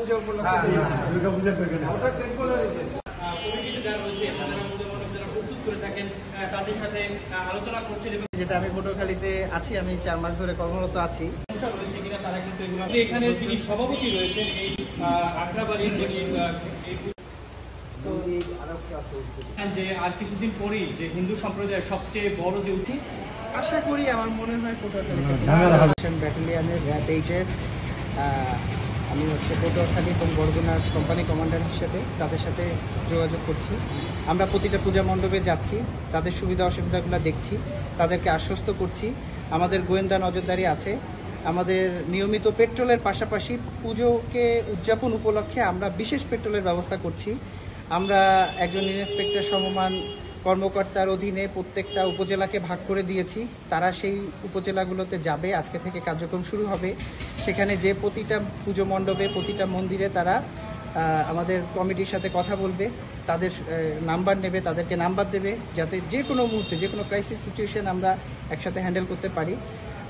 পূজা উপলক্ষে দুর্গাপূজার ওটা টেম্পোরারি তাদের সাথে আলোচনা করছেন। যেটা আমি পটুয়াখালীতে আছি, আমি 4 মাস ধরে কর্মরত আছি। রয়েছে কিনা তারা কিন্তু এগুলো এখানে যিনি সভাপতি রয়েছেন এই আখড়াবাড়ির যিনি যে আর কিছুদিন পরেই যে হিন্দু সম্প্রদায়ের সবচেয়ে বড় যে উঠি আশা করি, আমার মনে হয় পটুয়াখালী ব্যাটালিয়ানের র্যাব 8-এর আমি পটুয়াখালী এবং বরগুনার কোম্পানি কমান্ডার হিসেবে তাদের সাথে যোগাযোগ করছি। আমরা প্রতিটা পূজা মণ্ডপে যাচ্ছি, তাদের সুবিধা অসুবিধাগুলো দেখছি, তাদেরকে আশ্বস্ত করছি। আমাদের গোয়েন্দা নজরদারি আছে। আমাদের নিয়মিত পেট্রোলের পাশাপাশি পুজোকে উদযাপন উপলক্ষে আমরা বিশেষ পেট্রোলের ব্যবস্থা করছি। আমরা একজন ইন্সপেক্টর সমমান কর্মকর্তার অধীনে প্রত্যেকটা উপজেলাকে ভাগ করে দিয়েছি। তারা সেই উপজেলাগুলোতে যাবে, আজকে থেকে কার্যক্রম শুরু হবে। সেখানে যে প্রতিটা পুজো মণ্ডপে, প্রতিটা মন্দিরে তারা আমাদের কমিটির সাথে কথা বলবে, তাদের নাম্বার নেবে, তাদেরকে নাম্বার দেবে, যাতে যে কোনো মুহূর্তে যে কোনো ক্রাইসিস সিচুয়েশন আমরা একসাথে হ্যান্ডেল করতে পারি।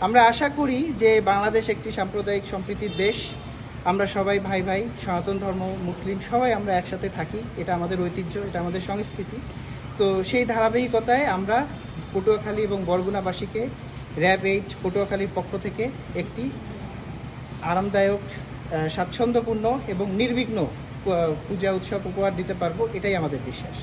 আমরা আশা করি যে বাংলাদেশ একটি সাম্প্রদায়িক সম্প্রীতির দেশ। আমরা সবাই ভাই ভাই, সনাতন ধর্ম, মুসলিম সবাই আমরা একসাথে থাকি। এটা আমাদের ঐতিহ্য, এটা আমাদের সংস্কৃতি। তো সেই ধারাবাহিকতায় আমরা পটুয়াখালী এবং বরগুনাবাসীকে র্যাব 8 পটুয়াখালীর পক্ষ থেকে একটি আরামদায়ক, স্বাচ্ছন্দ্যপূর্ণ এবং নির্বিঘ্ন পূজা উৎসব উপহার দিতে পারবো, এটাই আমাদের বিশ্বাস।